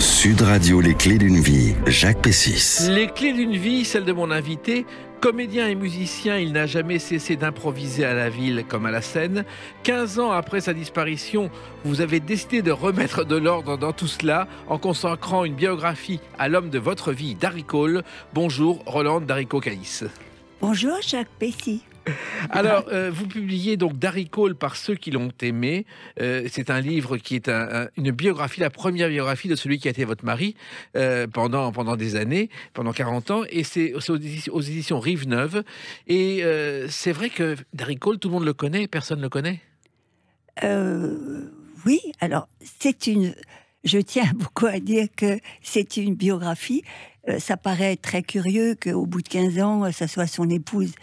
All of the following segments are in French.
Sud Radio, les clés d'une vie, Jacques Pessis. Les clés d'une vie, celle de mon invité. Comédien et musicien, il n'a jamais cessé d'improviser à la ville comme à la scène. 15 ans après sa disparition, vous avez décidé de remettre de l'ordre dans tout cela en consacrant une biographie à l'homme de votre vie, Darry Cole. Bonjour, Rolande Darricot-Caïs. Bonjour, Jacques Pessis. Alors, vous publiez donc Darry Cole par ceux qui l'ont aimé. C'est un livre qui est une biographie, la première biographie de celui qui a été votre mari pendant des années, pendant 40 ans. Et c'est aux éditions Rive Neuve. Et c'est vrai que Darry Cole, tout le monde le connaît, personne ne le connaît. Oui, alors, je tiens beaucoup à dire que c'est une biographie. Ça paraît très curieux qu'au bout de 15 ans, ça soit son épouse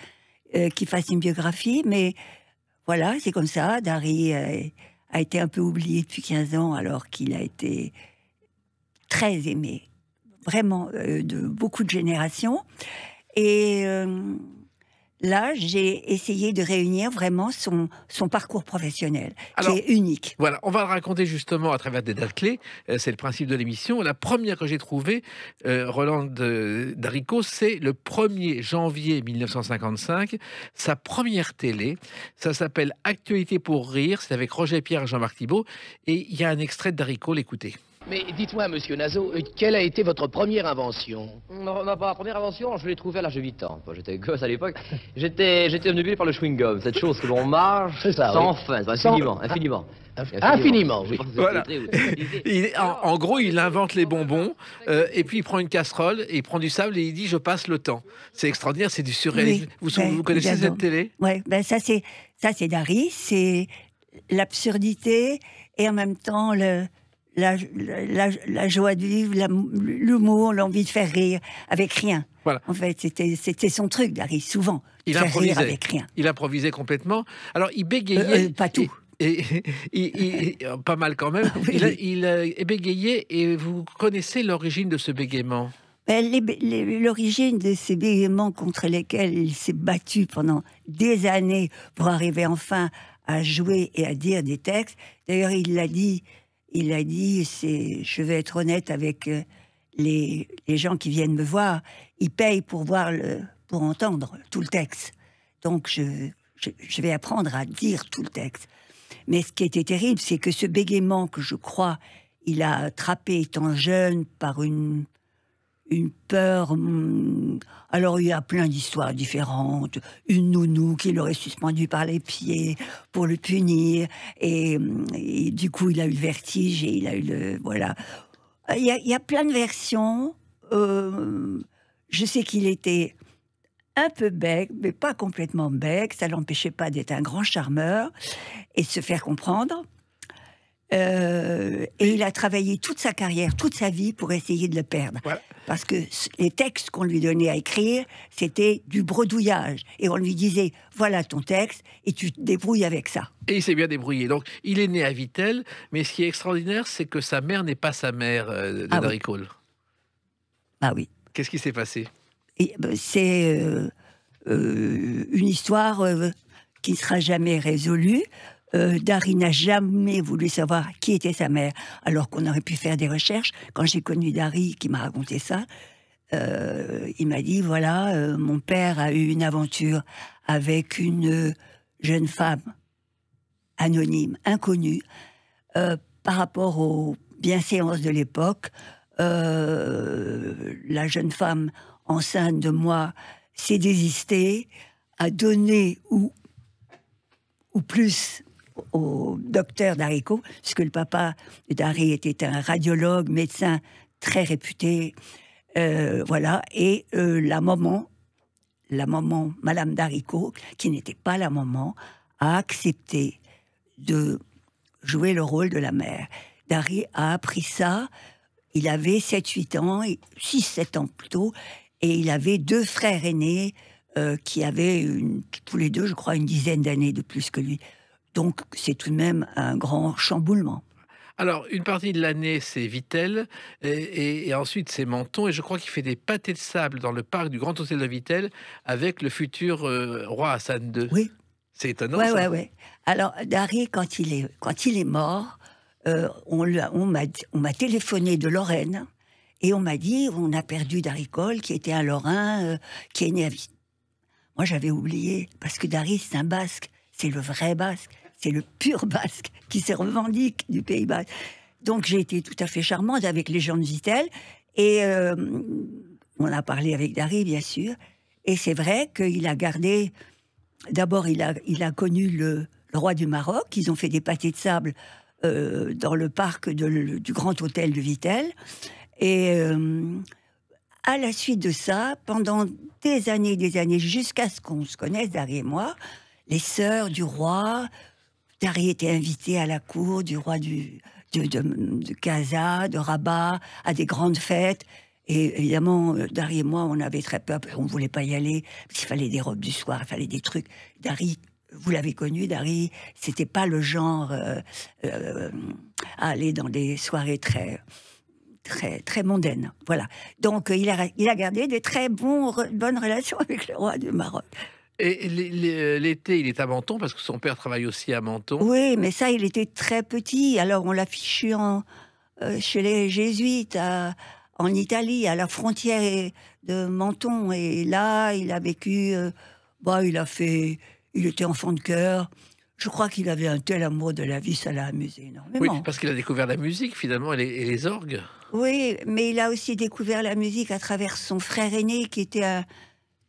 qui fasse une biographie, mais voilà, c'est comme ça. Darry a été un peu oublié depuis 15 ans, alors qu'il a été très aimé, vraiment, de beaucoup de générations. Et là, j'ai essayé de réunir vraiment son parcours professionnel, qui est unique. Voilà, on va le raconter justement à travers des dates clés. C'est le principe de l'émission. La première que j'ai trouvée, Rolande Darricot, c'est le 1er janvier 1955. Sa première télé, ça s'appelle Actualité pour rire. C'est avec Roger Pierre et Jean-Marc Thibault. Et il y a un extrait de Darricot, l'écoutez. Mais dites-moi, monsieur Nazo, quelle a été votre première invention? Ma première invention, je l'ai trouvée à l'âge de 8 ans. J'étais gosse à l'époque. J'étais obnubilé par le chewing-gum, cette chose que l'on mange sans fin, infiniment. Infiniment, oui. Voilà. En gros, il invente les bonbons et puis il prend une casserole et il prend du sable et il dit « je passe le temps ». C'est extraordinaire, c'est du surréalisme. Oui, vous connaissez cette télé? Oui, ça c'est Darry, c'est l'absurdité et en même temps la joie de vivre, l'humour, l'envie de faire rire avec rien. Voilà. En fait, c'était son truc, Darry, souvent. Il faire improvisait. Rire avec rien. Il improvisait complètement. Alors, il bégayait. Pas tout. Pas mal quand même. Oui. Il bégayait et vous connaissez l'origine de ce bégaiement? L'origine de ces bégaiements contre lesquels il s'est battu pendant des années pour arriver enfin à jouer et à dire des textes. D'ailleurs, il a dit, je vais être honnête avec les gens qui viennent me voir, ils payent pour entendre tout le texte. Donc, je vais apprendre à dire tout le texte. Mais ce qui était terrible, c'est que ce bégaiement que je crois, il a attrapé étant jeune par une peur. Alors, il y a plein d'histoires différentes. Une nounou qui l'aurait suspendu par les pieds pour le punir. Et du coup, il a eu le vertige et il a eu voilà. Il y a plein de versions. Je sais qu'il était un peu bec, mais pas complètement bec. Ça l'empêchait pas d'être un grand charmeur et de se faire comprendre. Et il a travaillé toute sa carrière, toute sa vie pour essayer de le perdre. Voilà. Parce que les textes qu'on lui donnait à écrire, c'était du bredouillage. Et on lui disait, voilà ton texte, et tu te débrouilles avec ça. Et il s'est bien débrouillé. Donc, il est né à Vittel, mais ce qui est extraordinaire, c'est que sa mère n'est pas sa mère de Darry Cole. Ah oui. Qu'est-ce qui s'est passé? C'est une histoire qui ne sera jamais résolue. Darry n'a jamais voulu savoir qui était sa mère, alors qu'on aurait pu faire des recherches. Quand j'ai connu Darry, qui m'a raconté ça, il m'a dit, voilà, mon père a eu une aventure avec une jeune femme anonyme, inconnue, par rapport aux bienséances de l'époque. La jeune femme enceinte de moi s'est désistée, a donné ou plus au docteur Darricot, puisque le papa de Darry était un radiologue, médecin très réputé, voilà, et la maman, Madame Darricot, qui n'était pas la maman, a accepté de jouer le rôle de la mère. Darry a appris ça, il avait 7-8 ans, 6-7 ans plutôt, et il avait 2 frères aînés qui avaient tous les 2, je crois, une dizaine d'années de plus que lui. Donc, c'est tout de même un grand chamboulement. Alors, une partie de l'année, c'est Vittel, et ensuite, c'est Menton, et je crois qu'il fait des pâtés de sable dans le parc du Grand Hôtel de Vittel avec le futur roi Hassan II. Oui. C'est étonnant, ça. Oui. Alors, Darry, quand il est mort, on m'a téléphoné de Lorraine et on m'a dit on a perdu Darry Cole, qui était un Lorrain, qui est né à Vichy. Moi, j'avais oublié, parce que Darry, c'est un Basque, c'est le vrai Basque, c'est le pur Basque qui se revendique du Pays Basque. Donc, j'ai été tout à fait charmante avec les gens de Vitel et on a parlé avec Darry, bien sûr. Et c'est vrai qu'il a gardé. D'abord, il a connu le roi du Maroc. Ils ont fait des pâtés de sable dans le parc du Grand Hôtel de Vitel. Et à la suite de ça, pendant des années, jusqu'à ce qu'on se connaisse, Darry et moi, les sœurs du roi, Darry était invité à la cour du roi de Casa, de Rabat, à des grandes fêtes. Et évidemment, Darry et moi, on avait très peur, on ne voulait pas y aller, parce qu'il fallait des robes du soir, il fallait des trucs. Darry, vous l'avez connu, Darry, c'était pas le genre à aller dans des soirées très mondaines. Voilà. Donc, il a gardé des très bonnes relations avec le roi du Maroc. Et l'été, il est à Menton, parce que son père travaille aussi à Menton. Oui, mais ça, il était très petit. Alors, on l'a fichu chez les Jésuites, en Italie, à la frontière de Menton. Et là, il a vécu... il était enfant de chœur. Je crois qu'il avait un tel amour de la vie, ça l'a amusé énormément. Oui, parce qu'il a découvert la musique, finalement, et les orgues. Oui, mais il a aussi découvert la musique à travers son frère aîné, qui était un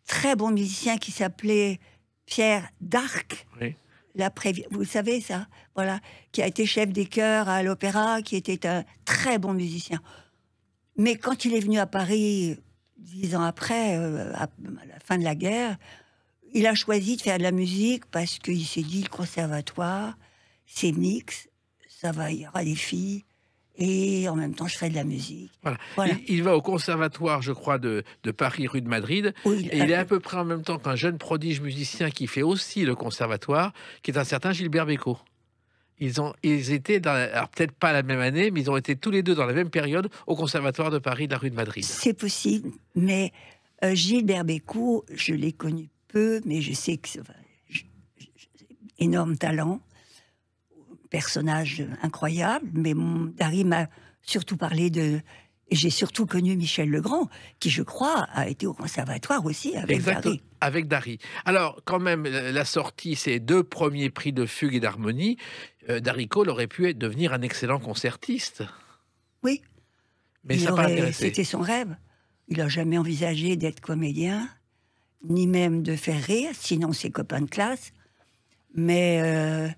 très bon musicien, qui s'appelait Pierre d'Arc. Oui. Vous savez ça, voilà, qui a été chef des chœurs à l'opéra, qui était un très bon musicien. Mais quand il est venu à Paris, 10 ans après, à la fin de la guerre, il a choisi de faire de la musique parce qu'il s'est dit, le conservatoire, c'est mix, il y aura des filles, et en même temps, je ferai de la musique. Voilà. Il va au conservatoire, je crois, de Paris, rue de Madrid, et il est à peu près en même temps qu'un jeune prodige musicien qui fait aussi le conservatoire, qui est un certain Gilbert Bécaud. Ils étaient, alors peut-être pas la même année, mais ils ont été tous les deux dans la même période au conservatoire de Paris, de la rue de Madrid. C'est possible, mais Gilbert Bécaud, je l'ai connu peu, mais je sais que c'est énorme talent, personnage incroyable, mais Darry m'a surtout parlé de... Et j'ai surtout connu Michel Legrand, qui, je crois, a été au conservatoire aussi avec Darry. Avec Darry. Alors, quand même, la sortie, ces 2 premiers prix de fugue et d'harmonie, Darry Cole aurait pu devenir un excellent concertiste. Oui. Mais ça n'a pas intéressé. C'était son rêve. Il n'a jamais envisagé d'être comédien, ni même de faire rire, sinon ses copains de classe. Mais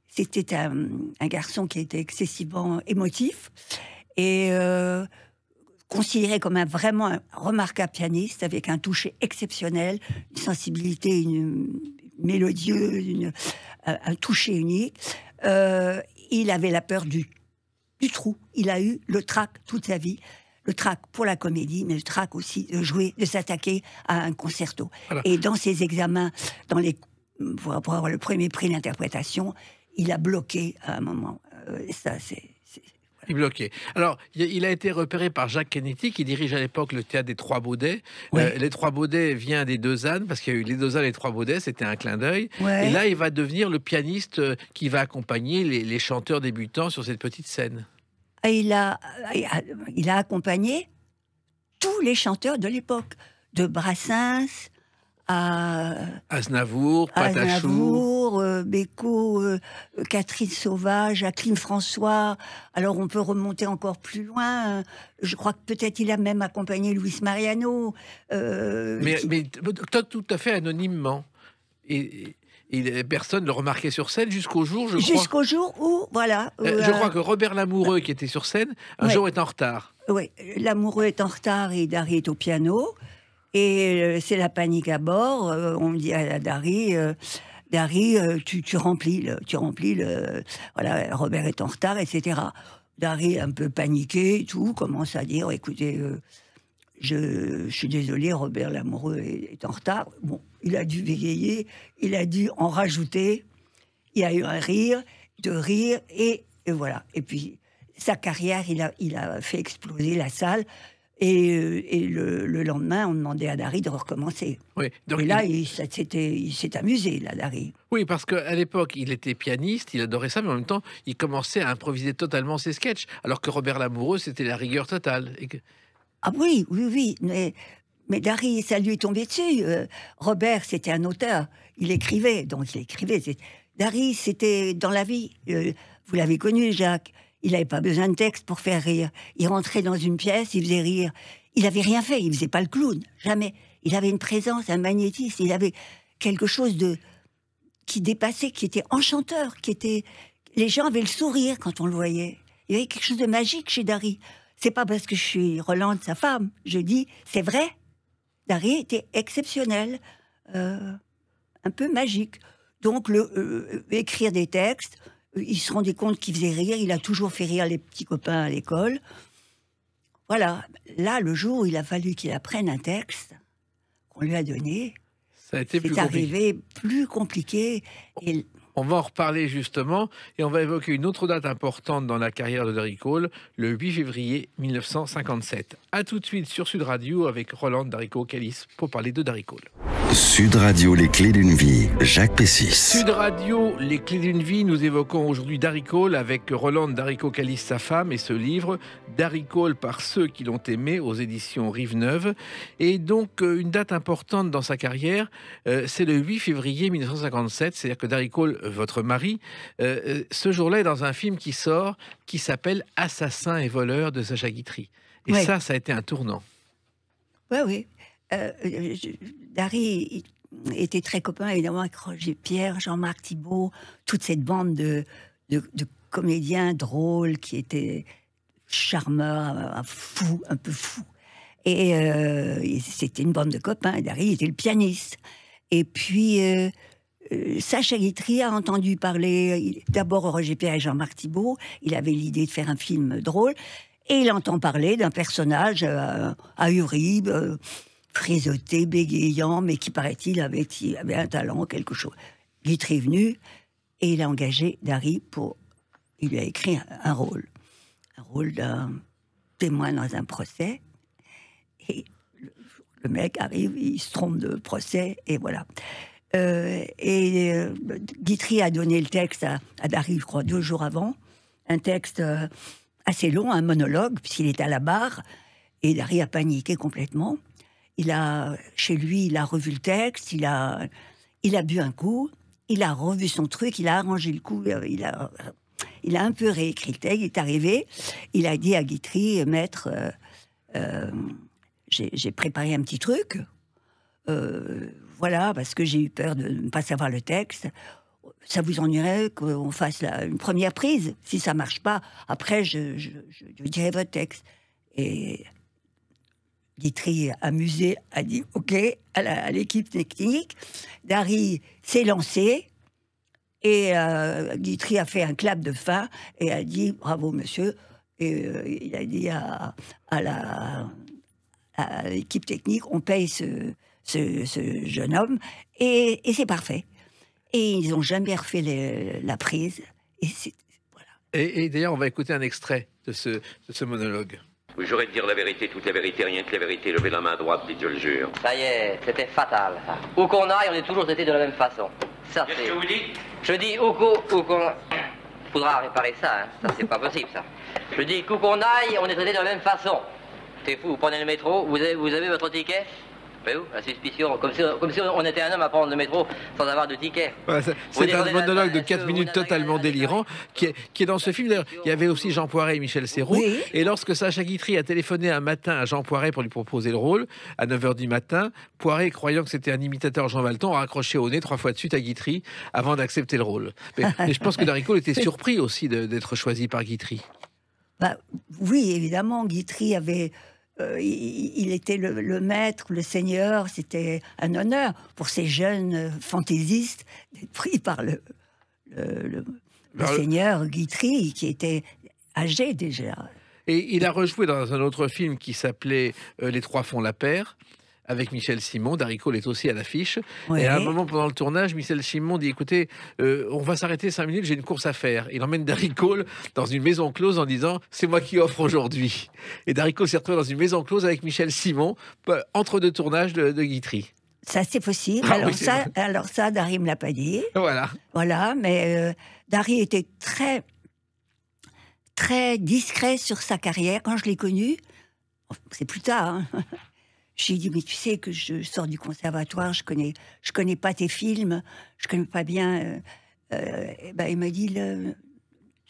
c'était un garçon qui était excessivement émotif et considéré comme vraiment un remarquable pianiste, avec un toucher exceptionnel, une sensibilité mélodieuse, un toucher unique. Il avait la peur du trou. Il a eu le trac toute sa vie. Le trac pour la comédie, mais le trac aussi de jouer, de s'attaquer à un concerto. Voilà. Et dans ses examens, pour avoir le premier prix d'interprétation, il a bloqué à un moment. Il bloquait. Alors, il a été repéré par Jacques Kennedy, qui dirige à l'époque le théâtre des Trois Baudets. Ouais. Les Trois Baudets vient des Deux Ânes, parce qu'il y a eu les Deux Ânes et les Trois Baudets, c'était un clin d'œil. Ouais. Et là, il va devenir le pianiste qui va accompagner les chanteurs débutants sur cette petite scène. Et il a accompagné tous les chanteurs de l'époque, de Brassens à Aznavour, Patachou, Bécaud, Catherine Sauvage, Jacqueline François. Alors on peut remonter encore plus loin. Je crois que peut-être il a même accompagné Luis Mariano. Mais tout à fait anonymement. Et personne ne le remarquait sur scène jusqu'au jour, Jusqu'au jour où, voilà. Je crois que Robert Lamoureux, qui était sur scène, un jour est en retard. Oui, Lamoureux est en retard et Darry est au piano. Et c'est la panique à bord. On me dit à Darry, tu remplis voilà, Robert est en retard, etc. Darry, un peu paniqué, tout, commence à dire, écoutez, je suis désolé, Robert Lamoureux est en retard. Bon, il a dû bégayer, il a dû en rajouter. Il y a eu un rire, et voilà. Et puis, sa carrière, il a fait exploser la salle. Et le lendemain, on demandait à Dari de recommencer. Oui, donc et là, il s'est amusé, là, Dari. Oui, parce qu'à l'époque, il était pianiste, il adorait ça, mais en même temps, il commençait à improviser totalement ses sketchs, alors que Robert Lamoureux, c'était la rigueur totale. Ah oui, mais Dari, ça lui est tombé dessus. Robert, c'était un auteur, il écrivait, donc il écrivait. Dari, c'était dans la vie. Vous l'avez connu, Jacques. Il n'avait pas besoin de texte pour faire rire. Il rentrait dans une pièce, il faisait rire. Il n'avait rien fait, il faisait pas le clown, jamais. Il avait une présence, un magnétisme, il avait quelque chose qui dépassait, qui était enchanteur, les gens avaient le sourire quand on le voyait. Il y avait quelque chose de magique chez Dari. C'est pas parce que je suis Rolande, sa femme, je dis, c'est vrai. Dari était exceptionnel, un peu magique. Donc, écrire des textes, il se rendait compte qu'il faisait rire, il a toujours fait rire les petits copains à l'école. Voilà. Là, le jour où il a fallu qu'il apprenne un texte qu'on lui a donné, ça a été c'est arrivé plus compliqué. Et on va en reparler justement, et on va évoquer une autre date importante dans la carrière de Dari Cole, le 8 février 1957. A tout de suite sur Sud Radio avec Rolande Darico-Callis pour parler de Dari Cole. Sud Radio, les clés d'une vie, Jacques Pessis. Sud Radio, les clés d'une vie, nous évoquons aujourd'hui Dari Cole avec Rolande Darico-Callis, sa femme, et ce livre, Dari Cole par ceux qui l'ont aimé, aux éditions Rive Neuve. Et donc, une date importante dans sa carrière, c'est le 8 février 1957, c'est-à-dire que Dari Cole, votre mari, ce jour-là est dans un film qui sort, qui s'appelle Assassin et voleur de Sacha Guitry. Et ouais. ça a été un tournant. Oui. Dari était très copain, évidemment, avec Roger Pierre, Jean-Marc Thibault, toute cette bande de comédiens drôles qui étaient charmeurs, un peu fous. Et c'était une bande de copains. Dari était le pianiste. Et puis, Sacha Guitry a entendu parler, d'abord Roger Pierre et Jean-Marc Thibault. Il avait l'idée de faire un film drôle. Et il entend parler d'un personnage ahuri, frisotté, bégayant, mais qui, paraît-il, avait un talent, quelque chose. Guitry est venu et il a engagé Dari il lui a écrit un rôle d'un témoin dans un procès. Et le mec arrive, il se trompe de procès, et voilà. Guitry a donné le texte à Dari, je crois, 2 jours avant, un texte assez long, un monologue, puisqu'il était à la barre, et Dari a paniqué complètement. Chez lui, il a revu le texte, il a bu un coup, il a revu son truc, il a arrangé le coup, il a un peu réécrit le texte, il est arrivé, il a dit à Guitry, maître, j'ai préparé un petit truc, voilà, parce que j'ai eu peur de ne pas savoir le texte. Ça vous ennuierait qu'on fasse une première prise? Si ça marche pas, après, je dirai votre texte. Et Guitry, amusé, a dit OK à l'équipe technique. Dari s'est lancé et Guitry a fait un clap de fin et a dit bravo monsieur. Et il a dit à l'équipe technique, on paye ce jeune homme et c'est parfait. Et ils n'ont jamais refait la prise. Voilà. Et d'ailleurs, on va écouter un extrait de ce monologue. Oui, j'aurais de dire la vérité, toute la vérité, rien que la vérité. Levez la main droite, dites je le jure. Ça y est, c'était fatal. Ça. Où qu'on aille, on est toujours été de la même façon. Ça, Qu'est-ce que vous dites? Je dis où qu'on... Faudra réparer ça, hein. Ça c'est pas possible, ça. Je dis qu'où qu'on aille, on est traité de la même façon. C'est fou, vous prenez le métro, vous avez votre ticket? Voyez-vous, la suspicion, comme si on était un homme à prendre le métro sans avoir de ticket. Voilà, c'est un monologue de 4 minutes totalement délirant qui est dans ce film. D'ailleurs, il y avait aussi Jean Poiret et Michel Serrault. Oui. Et lorsque Sacha Guitry a téléphoné un matin à Jean Poiret pour lui proposer le rôle, à 9h du matin, Poiret, croyant que c'était un imitateur Jean Valton, a raccroché au nez 3 fois de suite à Guitry avant d'accepter le rôle. Mais je pense que Dari Cole était surpris aussi d'être choisi par Guitry. Oui, évidemment, Guitry avait... il était le maître, le seigneur, c'était un honneur pour ces jeunes fantaisistes d'être pris par le seigneur Guitry, qui était âgé déjà. Et il a rejoué dans un autre film qui s'appelait Les Trois font la paire, avec Michel Simon. Darry Cole est aussi à l'affiche. Ouais. Et à un moment pendant le tournage, Michel Simon dit écoutez, on va s'arrêter 5 minutes, j'ai une course à faire. Il emmène Darry Cole dans une maison close en disant c'est moi qui offre aujourd'hui. Et Darry Cole s'est retrouvé dans une maison close avec Michel Simon entre deux tournages de Guitry. Ça, c'est possible. Ah alors, oui, c'est ça, vrai. alors ça, Darry me l'a pas dit. Voilà. Voilà, mais Darry était très, très discret sur sa carrière. Quand je l'ai connu, c'est plus tard, hein, j'ai dit, mais tu sais que je sors du conservatoire, je connais pas tes films, je connais pas bien. Il m'a dit,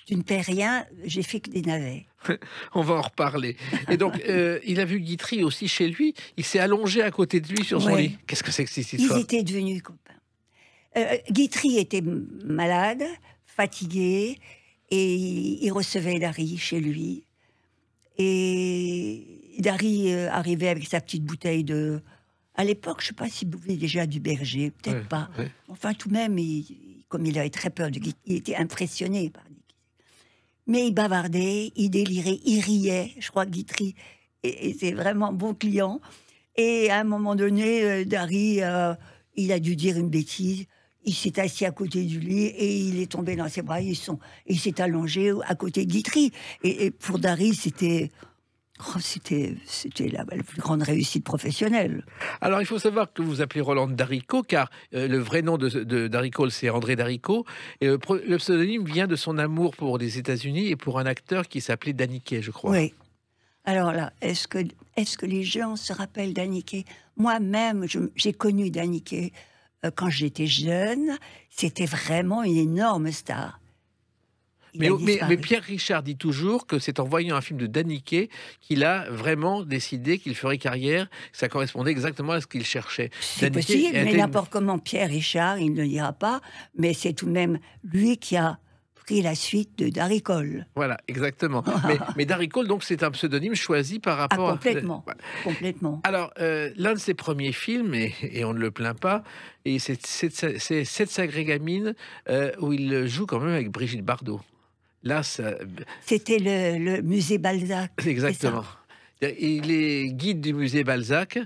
tu ne paies rien, j'ai fait que des navets. On va en reparler. Et donc, il a vu Guitry aussi chez lui. Il s'est allongé à côté de lui sur son Ouais. lit. Qu'est-ce que c'est que cette Ils histoire? étaient devenus copains. Guitry était malade, fatigué, et il recevait Darry chez lui. Et Darry arrivait avec sa petite bouteille de... À l'époque, je ne sais pas s'il buvait déjà du berger, peut-être Ouais, pas. ouais. Enfin, tout de même, comme il avait très peur de Guitry, il était impressionné par Guitry. Mais il bavardait, il délirait, il riait. Je crois que Guitry était vraiment un bon client. Et à un moment donné, Darry, il a dû dire une bêtise. Il s'est assis à côté du lit et il est tombé dans ses bras. Il s'est allongé à côté de Guitry. Et pour Darry, c'était la plus grande réussite professionnelle. Alors, il faut savoir que vous vous appelez Roland Darrico, car le vrai nom de Darry Cole, c'est André Darrico. Et le pseudonyme vient de son amour pour les États-Unis et pour un acteur qui s'appelait Daniquet, je crois. Oui. Alors là, est-ce que les gens se rappellent d'Anniquet? Moi-même, j'ai connu Daniquet quand j'étais jeune. C'était vraiment une énorme star. Il a disparu. Mais Pierre Richard dit toujours que c'est en voyant un film de Daniquet qu'il a vraiment décidé qu'il ferait carrière. Ça correspondait exactement à ce qu'il cherchait. C'est Daniquet possible, était mais une- n'importe comment, Pierre Richard, il ne le dira pas, mais c'est tout de même lui qui a pris la suite de Darry Cole. Voilà, exactement. mais Darry Cole, donc, c'est un pseudonyme choisi par Ah, rapport complètement, à... complètement. Alors, l'un de ses premiers films, et on ne le plaint pas, et c'est Sept sacrées gamines, où il joue quand même avec Brigitte Bardot. Là, ça... C'était le musée Balzac. c'est Exactement. Il est guide du musée Balzac.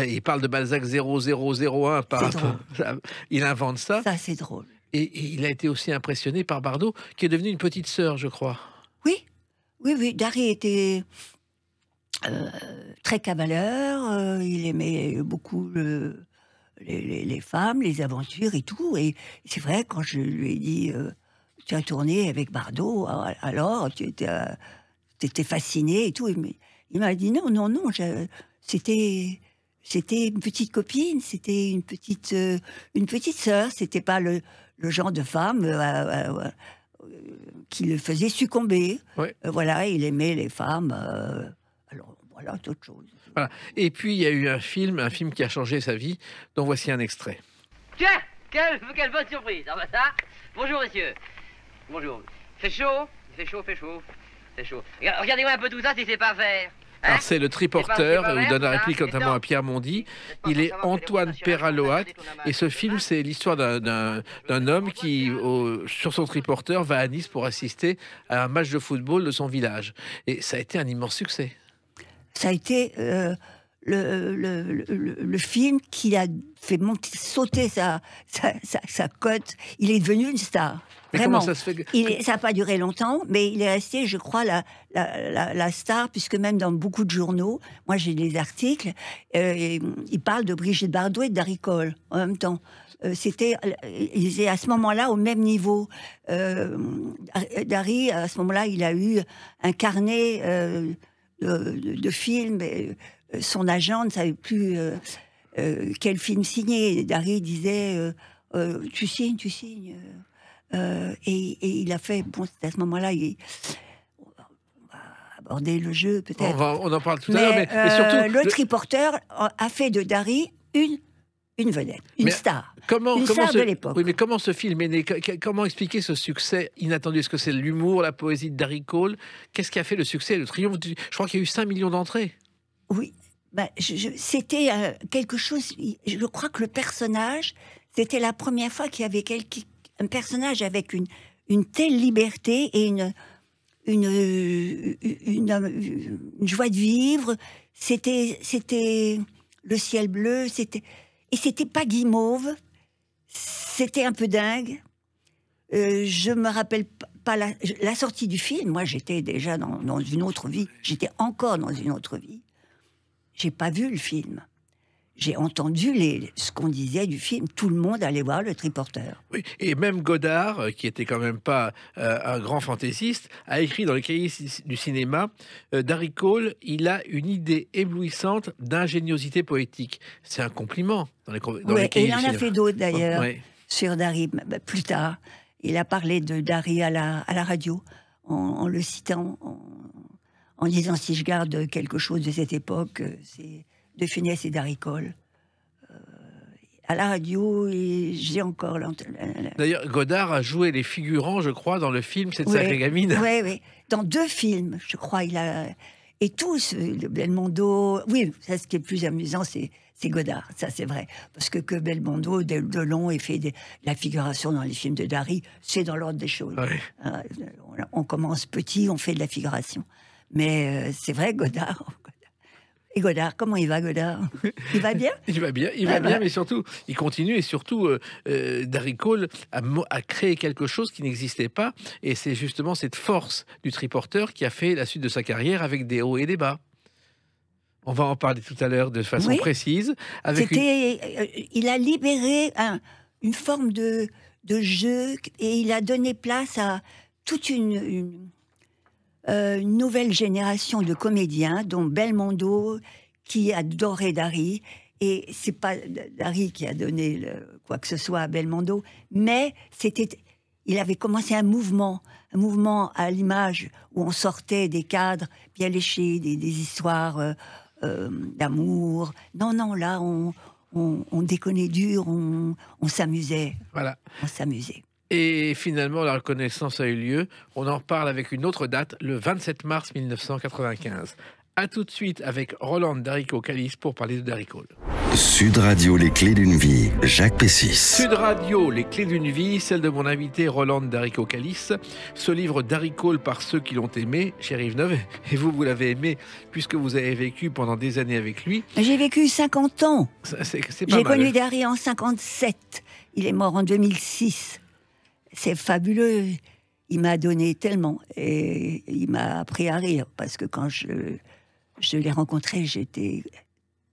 Il parle de Balzac 0001 par C'est rapport. Il invente ça. Ça, c'est drôle. Et il a été aussi impressionné par Bardot, qui est devenue une petite sœur, je crois. Oui, oui, oui. Darry était très cavaleur. Il aimait beaucoup les femmes, les aventures et tout. Et c'est vrai, quand je lui ai dit tu as tourné avec Bardot, alors tu étais fasciné et tout. Il m'a dit non, non, non. C'était une petite copine, c'était une petite sœur. C'était pas le genre de femme qui le faisait succomber. Ouais. Voilà, il aimait les femmes. Alors voilà, d'autres choses. Voilà. Et puis, il y a eu un film qui a changé sa vie, dont voici un extrait. Tiens, quelle bonne surprise. Ah bah ça, bonjour monsieur. Bonjour. Fait chaud, fait chaud, fait chaud, fait chaud. Regardez-moi un peu tout ça si c'est pas vert. Hein? Alors, c'est le triporteur, C'est pas il donne la vert, réplique ça, notamment c'est à Pierre Mondy. pas Il pour est savoir que les Antoine routes nationales Perraloac. sont interdaites au Et ce film, c'est l'histoire d'un homme qui, sur son triporteur, va à Nice pour assister à un match de football de son village. Et ça a été un immense succès. Ça a été le film qui a fait sauter sa cote. Il est devenu une star. Mais Vraiment. comment ça se fait Ça n'a pas duré longtemps, mais il est resté, je crois, la star, puisque même dans beaucoup de journaux, moi j'ai des articles, ils parlent de Brigitte Bardot et de Darry Cole en même temps. Ils étaient à ce moment-là au même niveau. Darry, à ce moment-là, il a eu un carnet de films. Son agent ne savait plus quel film signer. Darry disait tu signes. Et il a fait, bon, c'était à ce moment-là, on va aborder le jeu peut-être. On en parle tout à l'heure, mais surtout... Le triporteur a fait de Darry une vedette, une star. Une star de l'époque. Oui, mais comment ce film est né? Comment expliquer ce succès inattendu? Est-ce que c'est l'humour, la poésie de Darry Cole? Qu'est-ce qui a fait le succès, le triomphe? Je crois qu'il y a eu 5 millions d'entrées. Oui, c'était quelque chose... Je crois que le personnage, c'était la première fois qu'il y avait un personnage avec une telle liberté et une joie de vivre. C'était le ciel bleu, c'était pas guimauve, c'était un peu dingue. Je me rappelle pas la sortie du film. Moi, j'étais déjà dans une autre vie. J'étais encore dans une autre vie. J'ai pas vu le film. J'ai entendu ce qu'on disait du film. Tout le monde allait voir le triporteur. Oui, et même Godard, qui était quand même pas un grand fantaisiste, a écrit dans les cahiers du cinéma, Darry Cole, il a une idée éblouissante d'ingéniosité poétique. C'est un compliment dans les cahiers et il du en a cinéma. fait d'autres d'ailleurs, Ouais. sur Darry, plus tard. Il a parlé de Darry à la radio, en le citant, en disant, si je garde quelque chose de cette époque, c'est de Funès et Darry Cole. À la radio, et j'ai encore... D'ailleurs, Godard a joué les figurants, je crois, dans le film Cette sacrée gamine. Oui. Dans 2 films, je crois. Et tous, le Belmondo... Oui, ça, ce qui est le plus amusant, c'est Godard, ça c'est vrai. Parce que Belmondo, Delon ait fait de la figuration dans les films de Darry, c'est dans l'ordre des choses. Ouais. On commence petit, on fait de la figuration. Mais c'est vrai, Godard... Et Godard, comment il va, Godard? Il va bien? Il va bien, mais surtout, il continue, et surtout, Darry Cole a créé quelque chose qui n'existait pas, et c'est justement cette force du triporteur qui a fait la suite de sa carrière avec des hauts et des bas. On va en parler tout à l'heure de façon précise. Il a libéré une forme de jeu, et il a donné place à toute une nouvelle génération de comédiens, dont Belmondo, qui adorait Darry. Et c'est pas Darry qui a donné quoi que ce soit à Belmondo, mais il avait commencé un mouvement à l'image où on sortait des cadres bien léchés, des histoires d'amour. Non, là, on déconnait dur, on s'amusait. Voilà. On s'amusait. Et finalement, la reconnaissance a eu lieu. On en parle avec une autre date, le 27 mars 1995. A tout de suite avec Roland Darico-Calis pour parler de Darry Cole. Sud Radio, les clés d'une vie, Jacques Pessis. Sud Radio, les clés d'une vie, celle de mon invité Roland Darico-Calis. Ce livre Darry Cole par ceux qui l'ont aimé, chez Rive-Neuve, et vous l'avez aimé puisque vous avez vécu pendant des années avec lui. J'ai vécu 50 ans. C'est pas J'ai mal. connu Darry en 57. Il est mort en 2006. C'est fabuleux. Il m'a donné tellement. Et il m'a appris à rire. Parce que quand je l'ai rencontré, j'étais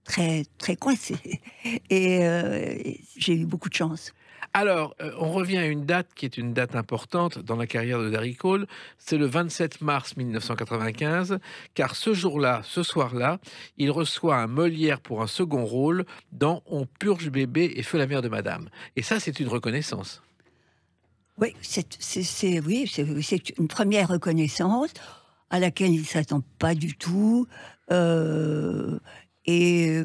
très, très coincée. Et j'ai eu beaucoup de chance. Alors, on revient à une date qui est une date importante dans la carrière de Darry Cole. C'est le 27 mars 1995, car ce jour-là, ce soir-là, il reçoit un Molière pour un second rôle dans On purge bébé et Feu la mère de madame. Et ça, c'est une reconnaissance. Oui, c'est une première reconnaissance à laquelle il ne s'attend pas du tout. Et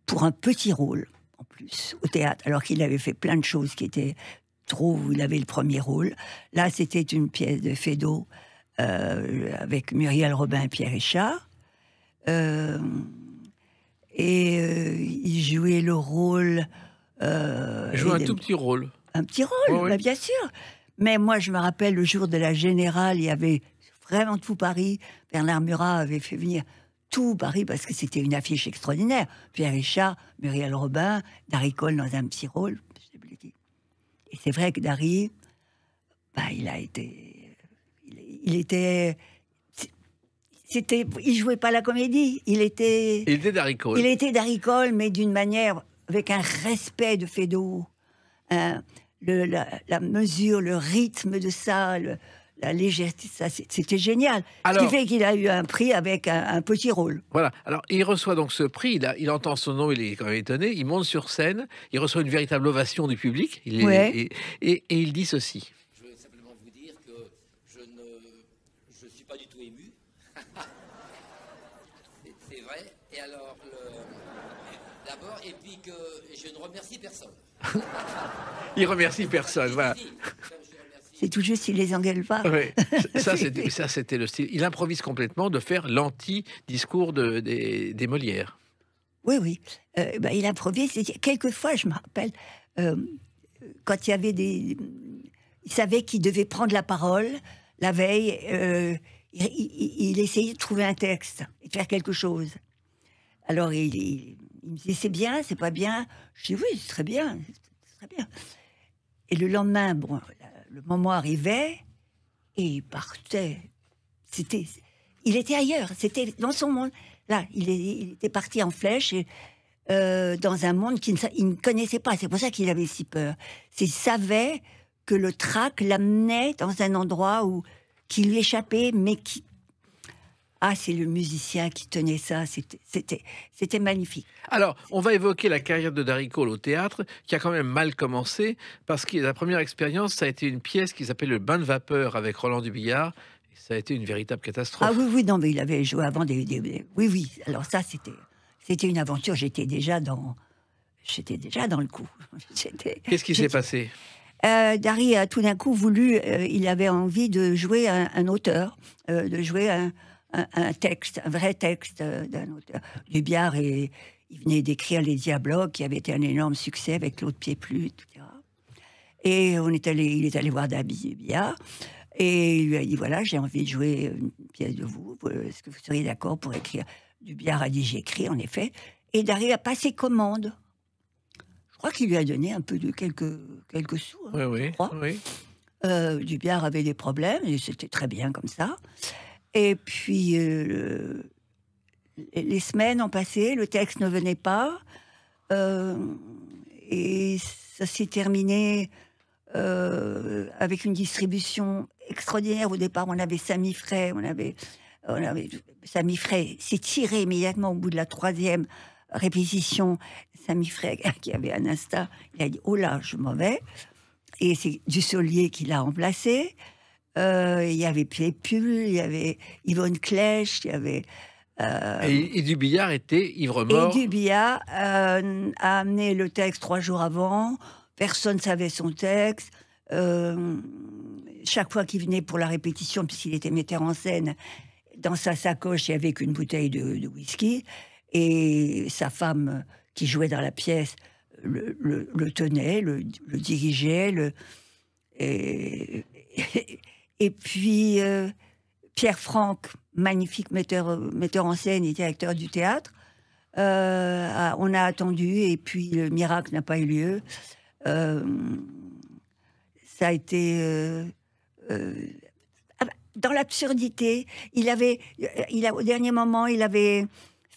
pour un petit rôle. En plus, au théâtre, alors qu'il avait fait plein de choses qui étaient trop, où il avait le premier rôle. Là, c'était une pièce de Feydeau avec Muriel Robin et Pierre Richard. Il jouait le rôle... Il joue un tout petit rôle. Un petit rôle, oui. Bah, bien sûr. Mais moi, je me rappelle, le jour de la Générale, il y avait vraiment tout Paris. Bernard Murat avait fait venir tout Paris, parce que c'était une affiche extraordinaire. Pierre Richard, Muriel Robin, Darry Cole dans un petit rôle. Et c'est vrai que Darry, il jouait pas la comédie. Il était Darry Cole. Il était Darry Cole, mais d'une manière, avec un respect de Feydeau. La mesure, le rythme de ça, la légèreté, ça, c'était génial. Ce qui fait qu'il a eu un prix avec un petit rôle. Voilà. Alors, il reçoit donc ce prix. Il entend son nom, il est quand même étonné. Il monte sur scène. Il reçoit une véritable ovation du public. Et il dit ceci. Je veux simplement vous dire que je ne suis pas du tout ému. C'est vrai. Et alors, d'abord, et puis que je ne remercie personne. Il remercie personne. Voilà. C'est tout juste s'il les engueule pas. Oui. Ça, c'était le style. Il improvise complètement de faire l'anti-discours des Molières. Oui. Il improvise. Quelquefois, je me rappelle, quand il y avait il savait qu'il devait prendre la parole la veille, il essayait de trouver un texte et de faire quelque chose. Alors il me disait c'est bien, c'est pas bien. Je dis oui, c'est très bien, c'est très bien. Et le lendemain, bon, le moment arrivait et il partait. Il était ailleurs, c'était dans son monde. Là, il était parti en flèche et, dans un monde qu'il ne connaissait pas. C'est pour ça qu'il avait si peur. Il savait que le trac l'amenait dans un endroit qui lui échappait, mais qui... Ah, c'est le musicien qui tenait ça, c'était magnifique. Alors, on va évoquer la carrière de Darry Cole au théâtre, qui a quand même mal commencé, parce que la première expérience, ça a été une pièce qui s'appelle Le Bain de vapeur avec Roland Dubillard. Et ça a été une véritable catastrophe. Ah oui, non, mais il avait joué avant oui, alors ça, c'était une aventure, j'étais déjà dans le coup. Qu'est-ce qui s'est passé? Darry a tout d'un coup voulu, il avait envie de jouer un auteur, de jouer un texte, un vrai texte d'un auteur. Dubillard, il venait d'écrire Les Diablogues, qui avait été un énorme succès avec Claude Pieplut, etc. Et il est allé voir Dubillard, et il lui a dit, voilà, j'ai envie de jouer une pièce de vous, est-ce que vous seriez d'accord pour écrire? Dubillard a dit, j'écris, en effet. Et Darry a passé commande. Je crois qu'il lui a donné un peu de quelques sous. Hein, oui. Dubillard avait des problèmes, et c'était très bien comme ça. Et puis, les semaines ont passé, le texte ne venait pas, et ça s'est terminé avec une distribution extraordinaire. Au départ, on avait Samy Frey, Samy Frey s'est tiré immédiatement au bout de la 3e répétition. Samy Frey, qui avait un instinct, il a dit « Oh là, je m'en vais ». Et c'est Dussolier qui l'a remplacé. Il y avait Pieplut, il y avait Yvonne Clèche, il y avait... Et Dubillard était ivre-mort. Et Dubillard a amené le texte 3 jours avant. Personne ne savait son texte. Chaque fois qu'il venait pour la répétition, puisqu'il était metteur en scène, dans sa sacoche, il n'y avait qu'une bouteille de whisky. Et sa femme, qui jouait dans la pièce, le tenait, le dirigeait. Et puis, Pierre Franck, magnifique metteur en scène et directeur du théâtre, on a attendu, et puis le miracle n'a pas eu lieu. Ça a été... dans l'absurdité, au dernier moment, il avait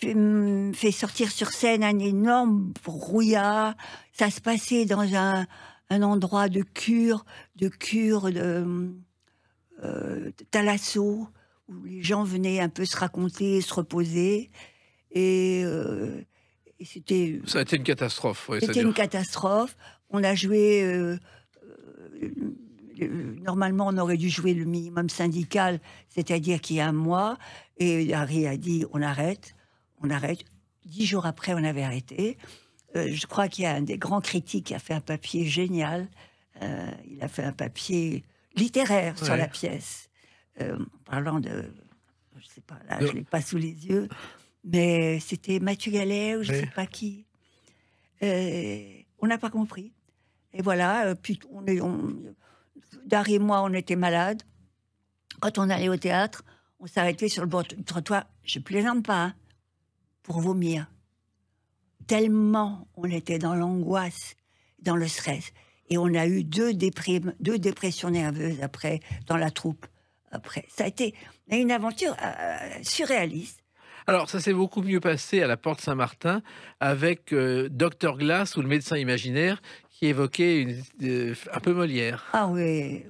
fait sortir sur scène un énorme brouillard. Ça se passait dans un endroit de cure Thalasso, où les gens venaient un peu se raconter, se reposer. Et c'était... Ça a été une catastrophe. Ouais, c'était une catastrophe. On a joué... normalement, on aurait dû jouer le minimum syndical, c'est-à-dire qu'il y a un mois. Et Harry a dit, on arrête. 10 jours après, on avait arrêté. Je crois qu'il y a un des grands critiques qui a fait un papier génial. Il a fait un papier littéraire sur la pièce. Parlant de... Je ne sais pas, là, je ne l'ai pas sous les yeux. Mais c'était Mathieu Gallet ou je ne sais pas qui. On n'a pas compris. Et voilà, puis Darry et moi, on était malades. Quand on allait au théâtre, on s'arrêtait sur le bord du trottoir. Je plaisante pas, hein, pour vomir. Tellement on était dans l'angoisse, dans le stress. Et on a eu 2 dépressions nerveuses après, dans la troupe. Après, ça a été une aventure surréaliste. Alors, ça s'est beaucoup mieux passé à la Porte Saint-Martin avec Dr Glass ou le médecin imaginaire qui évoquait un peu Molière. Ah oui.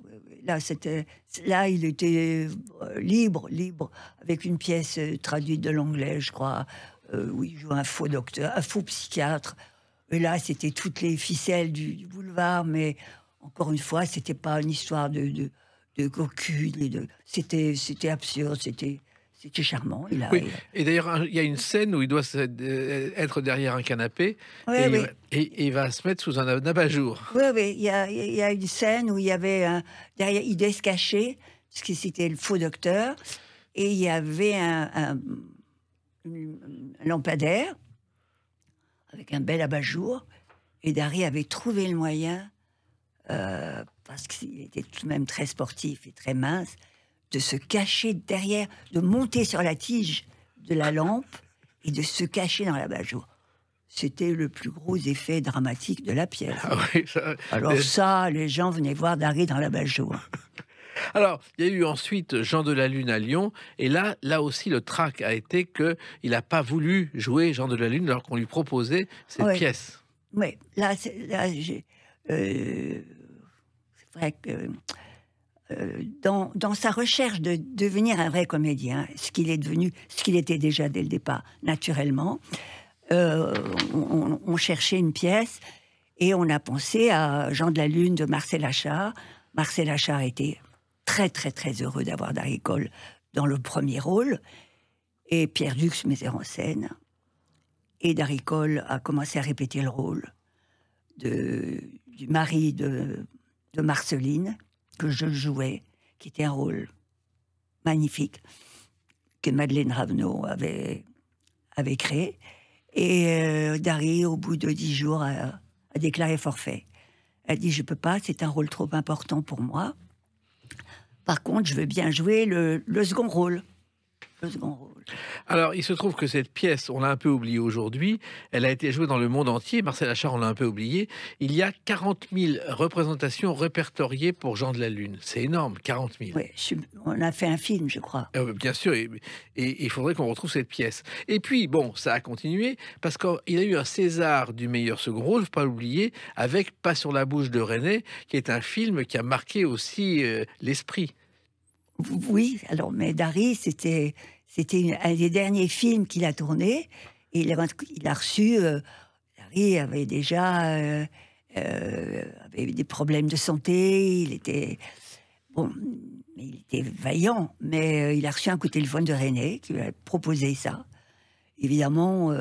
Là, il était libre, avec une pièce traduite de l'anglais, je crois, où il jouait un faux docteur, un faux psychiatre. Et là, c'était toutes les ficelles du boulevard, mais encore une fois, c'était pas une histoire de cocu, c'était absurde, c'était charmant. Et d'ailleurs, il y a une scène où il doit être derrière un canapé et il va se mettre sous un abat-jour. Oui, il y a une scène où il y avait derrière, il devait se cacher, parce que c'était le faux docteur, et il y avait un lampadaire avec un bel abat-jour, et Darry avait trouvé le moyen, parce qu'il était tout de même très sportif et très mince, de se cacher derrière, de monter sur la tige de la lampe et de se cacher dans l'abat-jour. C'était le plus gros effet dramatique de la pièce. Ah oui, ça- Alors ça, les gens venaient voir Dari dans l'abat-jour. Alors, il y a eu ensuite Jean de la Lune à Lyon, et là aussi, le trac a été qu'il n'a pas voulu jouer Jean de la Lune alors qu'on lui proposait cette Ouais. pièce. Oui, là, c'est vrai que dans sa recherche de devenir un vrai comédien, ce qu'il est devenu, ce qu'il était déjà dès le départ, naturellement, on cherchait une pièce et on a pensé à Jean de la Lune de Marcel Achard. Marcel Achard était très, très, très heureux d'avoir Dari Cole dans le premier rôle, et Pierre Dux mettait en scène. Et Dari Cole a commencé à répéter le rôle du mari de Marceline, que je jouais, qui était un rôle magnifique, que Madeleine Ravenot avait créé. Et Dari, au bout de 10 jours, a déclaré forfait. Elle dit, je peux pas, c'est un rôle trop important pour moi. Par contre, je veux bien jouer le second rôle. Le second rôle. Alors, il se trouve que cette pièce, on l'a un peu oubliée aujourd'hui, elle a été jouée dans le monde entier. Marcel Achard, on l'a un peu oublié. Il y a 40 000 représentations répertoriées pour Jean de la Lune. C'est énorme, 40 000. Oui, on a fait un film, je crois. Bien sûr, et il faudrait qu'on retrouve cette pièce. Et puis, bon, ça a continué, parce qu'il a eu un César du meilleur second rôle, il ne faut pas l'oublier, avec Pas sur la bouche de René, qui est un film qui a marqué aussi l'esprit. Oui, alors, mais Dari, c'était un des derniers films qu'il a tourné. Et il a reçu. Dari avait déjà avait eu des problèmes de santé. Il était vaillant, mais il a reçu un coup de téléphone de René qui lui a proposé ça. Évidemment,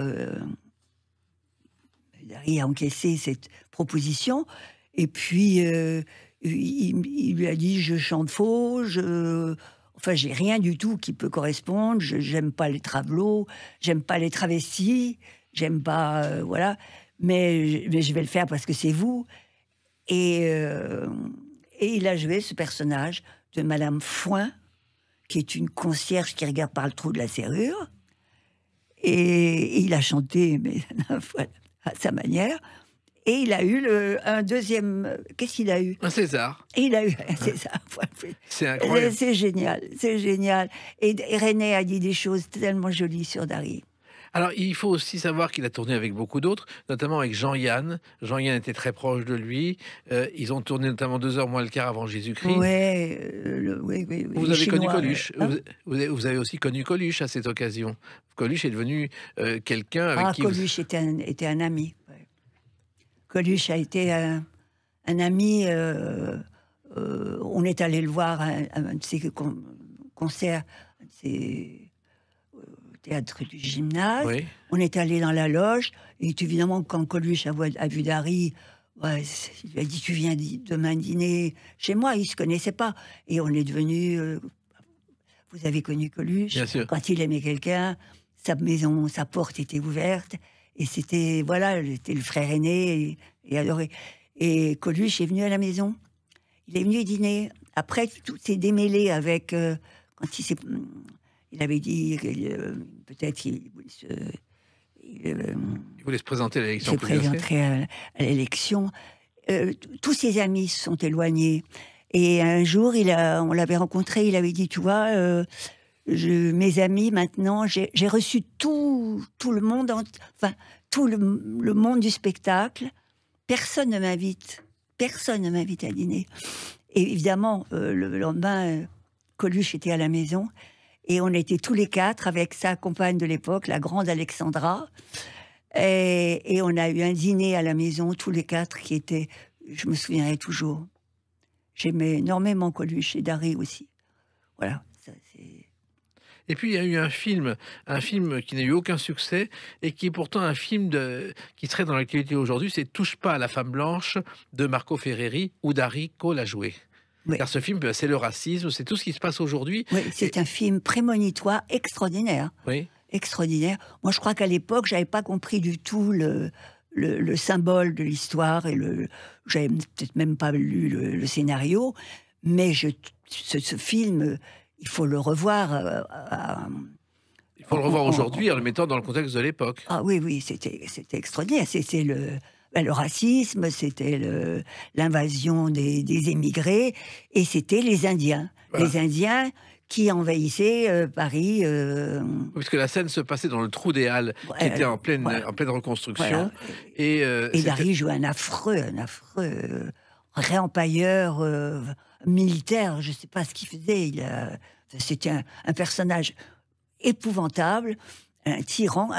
Dari a encaissé cette proposition. Et puis, il lui a dit, je chante faux, enfin, j'ai rien du tout qui peut correspondre, j'aime pas les travelots, j'aime pas les travestis, j'aime pas, voilà, mais je vais le faire parce que c'est vous. Et il a joué ce personnage de Madame Foin, qui est une concierge qui regarde par le trou de la serrure, et il a chanté, mais à sa manière. Et il a eu un deuxième... Qu'est-ce qu'il a eu? Un César. Et il a eu un César. C'est incroyable. C'est génial, c'est génial. Et René a dit des choses tellement jolies sur Dari. Alors, il faut aussi savoir qu'il a tourné avec beaucoup d'autres, notamment avec Jean-Yann. Jean-Yann était très proche de lui. Ils ont tourné notamment 2 heures moins le quart avant Jésus-Christ. Oui. Vous avez connu Coluche. Hein? Vous avez aussi connu Coluche à cette occasion. Coluche est devenu quelqu'un avec qui... Coluche était un ami. Ouais. Coluche a été un ami. On est allé le voir à un de ses concerts, un de ses théâtres du gymnase. Oui. On est allé dans la loge. Et évidemment, quand Coluche a vu Dari, ouais, il lui a dit, tu viens demain dîner chez moi. Il ne se connaissait pas. Et on est devenu... vous avez connu Coluche. Bien sûr. Quand il aimait quelqu'un, sa maison, sa porte était ouverte. Et c'était, voilà, c'était le frère aîné et adoré. Et Coluche est venu à la maison. Il est venu dîner. Après, tout s'est démêlé avec... quand il avait dit que peut-être qu'il voulait se présenter à l'élection. Se présenterait à l'élection. Tous ses amis se sont éloignés. Et un jour, on l'avait rencontré, il avait dit, tu vois... mes amis, maintenant, j'ai reçu tout le monde, enfin, tout le monde du spectacle. Personne ne m'invite à dîner. Et évidemment, le lendemain, Coluche était à la maison, et on était tous les 4 avec sa compagne de l'époque, la grande Alexandra, et on a eu un dîner à la maison, tous les 4, qui était, je me souviendrai toujours. J'aimais énormément Coluche, et Dari aussi. Voilà, ça c'est... Et puis il y a eu un film qui n'a eu aucun succès et qui est pourtant un film qui serait dans l'actualité aujourd'hui, c'est Touche pas à la femme blanche de Marco Ferreri, où Dari Cole a joué. Oui. Car ce film, c'est le racisme, c'est tout ce qui se passe aujourd'hui. Oui, c'est un film prémonitoire extraordinaire. Oui. Extraordinaire. Moi, je crois qu'à l'époque, j'avais pas compris du tout le symbole de l'histoire et j'avais peut-être même pas lu le scénario, mais ce film... Il faut le revoir faut le revoir aujourd'hui en le mettant dans le contexte de l'époque. Ah oui, oui, c'était extraordinaire. C'était le racisme, c'était l'invasion des émigrés, et c'était les Indiens. Voilà. Les Indiens qui envahissaient Paris. Puisque la scène se passait dans le trou des Halles, qui était en pleine reconstruction. Voilà. Et Darry jouait un affreux réempailleur militaire. Je ne sais pas ce qu'il faisait. C'était un personnage épouvantable, un tyran,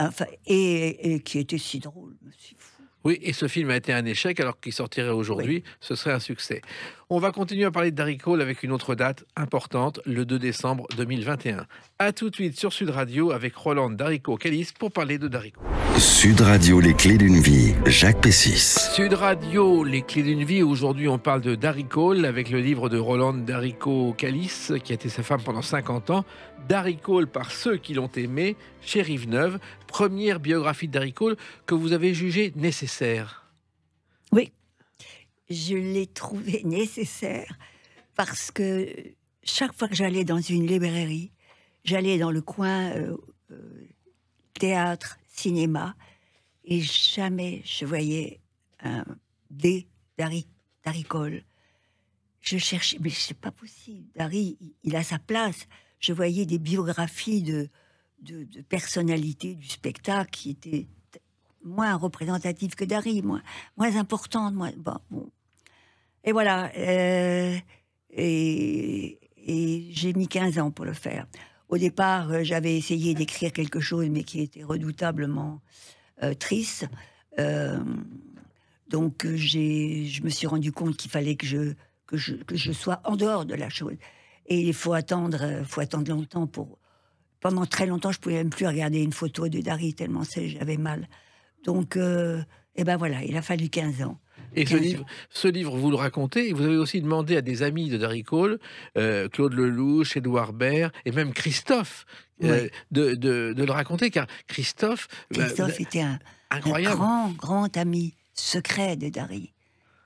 et qui était si drôle. C'est fou. oui, et ce film a été un échec, alors qu'il sortirait aujourd'hui, ce serait un succès. On va continuer à parler de Darry Cole avec une autre date importante, le 2 décembre 2021. A tout de suite sur Sud Radio avec Roland Darrico-Callis pour parler de Darry Cole. Sud Radio, les clés d'une vie, Jacques Pessis. Sud Radio, les clés d'une vie. Aujourd'hui, on parle de Darry Cole avec le livre de Roland Darrico-Callis, qui a été sa femme pendant 50 ans. Darry Cole par ceux qui l'ont aimé, chez Rive-Neuve. Première biographie de Darry Cole que vous avez jugée nécessaire. Oui, je l'ai trouvé nécessaire parce que chaque fois que j'allais dans une librairie, j'allais dans le coin théâtre, cinéma, et jamais je voyais un Darry Cole. Je cherchais, mais c'est pas possible. Darry, il a sa place. Je voyais des biographies de personnalités du spectacle qui étaient moins représentatives que Darry, moins importantes. Bon. Et voilà. Et j'ai mis 15 ans pour le faire. Au départ, j'avais essayé d'écrire quelque chose, mais qui était redoutablement triste. Donc, je me suis rendu compte qu'il fallait que je sois en dehors de la chose. Et il faut attendre longtemps Pendant très longtemps, je pouvais même plus regarder une photo de Darry, tellement j'avais mal. Donc, et ben voilà, il a fallu 15 ans. Et ce livre, vous le racontez, et vous avez aussi demandé à des amis de Darry Cole, Claude Lelouch, Édouard Baird, et même Christophe, Oui. de le raconter, car Christophe était incroyable. un grand ami secret de Darry.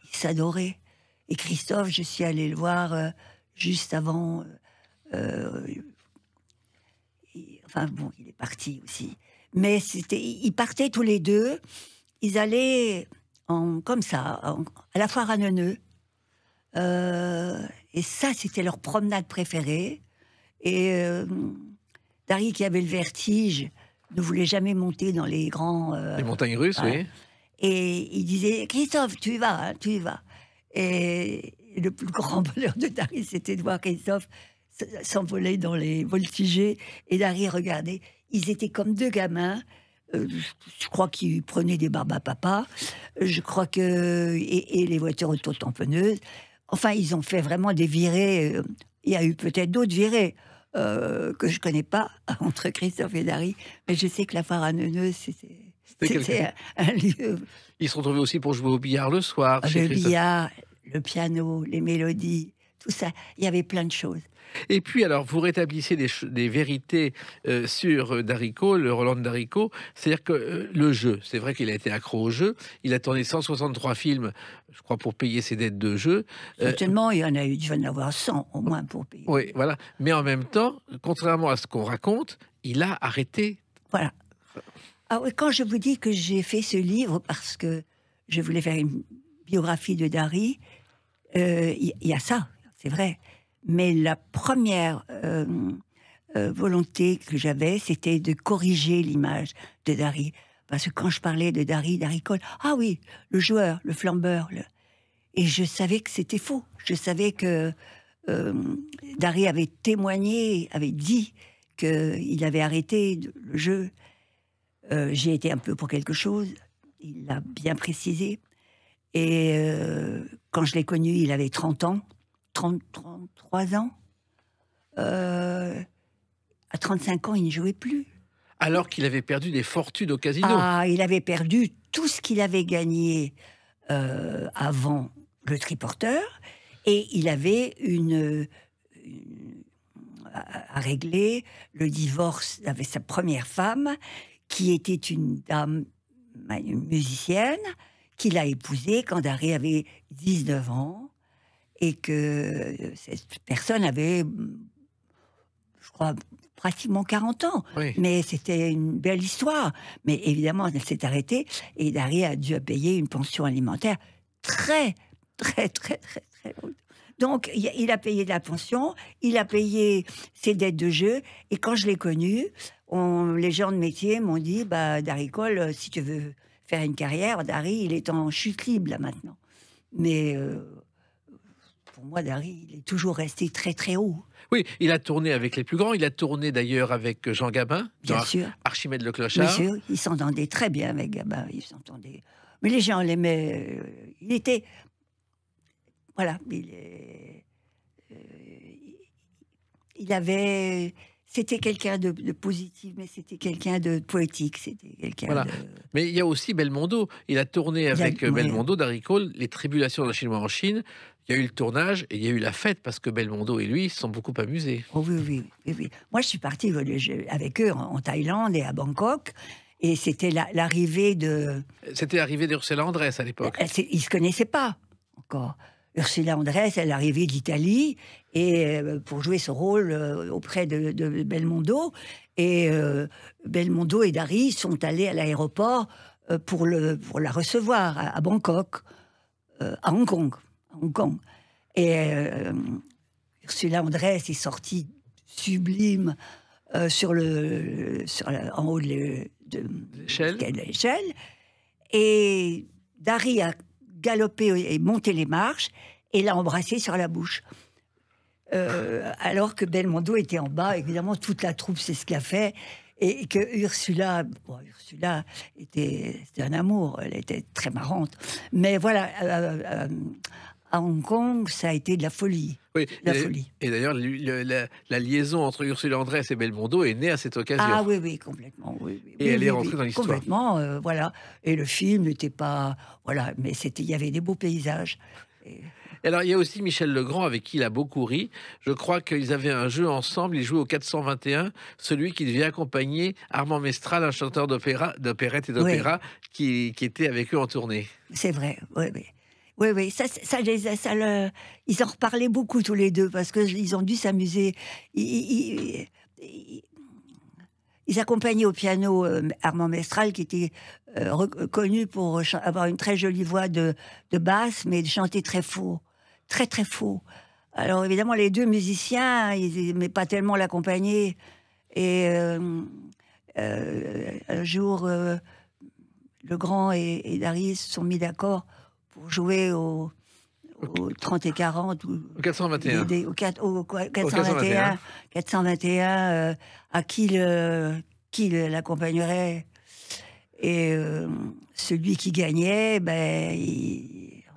Il s'adorait. Et Christophe, je suis allée le voir juste avant. Enfin bon, il est parti aussi. Mais ils partaient tous les deux. Ils allaient comme ça, à la foire à Neuneu. Et ça, c'était leur promenade préférée. Et Darry, qui avait le vertige, ne voulait jamais monter dans les grands... les montagnes russes, oui. Et il disait, Christophe, tu y vas. Et le plus grand bonheur de Darry, c'était de voir Christophe s'envoler dans les voltigeurs. Et Darry regardait. Ils étaient comme deux gamins. Je crois qu'ils prenaient des barbes à papa. Je crois que... Et les voitures auto-tamponneuses. Enfin, ils ont fait vraiment des virées. Il y a eu peut-être d'autres virées que je connais pas entre Christophe et Darry. Mais je sais que la foire à Neuneu, c'était un lieu... Ils se retrouvaient aussi pour jouer au billard le soir. Le billard, le piano, les mélodies, tout ça. Il y avait plein de choses. Et puis, alors, vous rétablissez des vérités sur Darry Cole, le Roland Darrico. C'est-à-dire que le jeu, c'est vrai qu'il a été accro au jeu. Il a tourné 163 films, je crois, pour payer ses dettes de jeu. Certainement, il y en a eu, il va en avoir 100 au moins pour payer. Oui, voilà. Mais en même temps, contrairement à ce qu'on raconte, il a arrêté. Voilà. Ah oui, quand je vous dis que j'ai fait ce livre parce que je voulais faire une biographie de Darry, il y a ça, c'est vrai. Mais la première volonté que j'avais, c'était de corriger l'image de Darry. Parce que quand je parlais de Darry Cole, ah oui, le joueur, le flambeur. Et je savais que c'était faux. Je savais que Darry avait témoigné, avait dit qu'il avait arrêté le jeu. J'ai été un peu pour quelque chose. Il l'a bien précisé. Et quand je l'ai connu, il avait 30 ans. 33 ans. À 35 ans, il ne jouait plus. Alors qu'il avait perdu des fortunes au casino. Ah, il avait perdu tout ce qu'il avait gagné avant le triporteur. Et il avait à régler le divorce avec sa première femme, qui était une dame, une musicienne, qu'il a épousée quand Darry avait 19 ans. Et que cette personne avait je crois, pratiquement 40 ans. Oui. Mais c'était une belle histoire. Mais évidemment, elle s'est arrêtée et Dari a dû payer une pension alimentaire très haute. Donc, il a payé de la pension, il a payé ses dettes de jeu. Et quand je l'ai connu, les gens de métier m'ont dit, Dari Cole, si tu veux faire une carrière, Dari, il est en chute libre là maintenant. Mais pour moi, Dari, il est toujours resté très haut. Oui, il a tourné avec les plus grands. Il a tourné d'ailleurs avec Jean Gabin, Bien sûr. Archimède le Clochard. Bien sûr, il s'entendait très bien avec Gabin. Il s'entendait. Mais les gens l'aimaient. Il était. Voilà. Il avait. C'était quelqu'un de positif, mais c'était quelqu'un de poétique. C'était quelqu'un Voilà. de. Mais il y a aussi Belmondo. Il a tourné avec oui. Belmondo, Dari Cole, Les Tribulations d'un Chinois en Chine. Il y a eu le tournage et il y a eu la fête parce que Belmondo et lui se sont beaucoup amusés. Oh oui. Moi, je suis partie avec eux en Thaïlande et à Bangkok. Et c'était l'arrivée de. C'était l'arrivée d'Ursula Andress à l'époque. Ils ne se connaissaient pas encore. Ursula Andress, elle est arrivée d'Italie et pour jouer ce rôle auprès de Belmondo. Et Belmondo et Dari sont allés à l'aéroport pour la recevoir à Bangkok, à Hong Kong. Et Ursula Andress est sortie sublime en haut de l'échelle. Et Dari a galopé et monté les marches et l'a embrassé sur la bouche. Alors que Belmondo était en bas, évidemment, toute la troupe sait ce qu'a fait. Et que Ursula c'était un amour, elle était très marrante. Mais voilà, à Hong Kong, ça a été de la folie. Oui, folie. Et d'ailleurs, la liaison entre Ursula Andress et Belmondo est née à cette occasion. Ah oui, complètement. Et elle est rentrée dans l'histoire. Complètement, voilà. Et le film n'était pas... Voilà, mais il y avait des beaux paysages. Et alors, il y a aussi Michel Legrand, avec qui il a beaucoup ri. Je crois qu'ils avaient un jeu ensemble. Ils jouaient au 421, celui qui devait accompagner Armand Mestral, un chanteur d'opérette et d'opéra, qui était avec eux en tournée. C'est vrai, oui. Oui, ils en reparlaient beaucoup tous les deux parce qu'ils ont dû s'amuser. Ils accompagnaient au piano Armand Mestral, qui était connu pour avoir une très jolie voix de basse, mais de chanter très faux, très faux. Alors évidemment, les deux musiciens, ils n'aimaient pas tellement l'accompagner. Et un jour, Legrand et Dari se sont mis d'accord pour jouer au 30 et 40 ou au 421. Au 421 à qui l'accompagnerait. Et celui qui gagnait,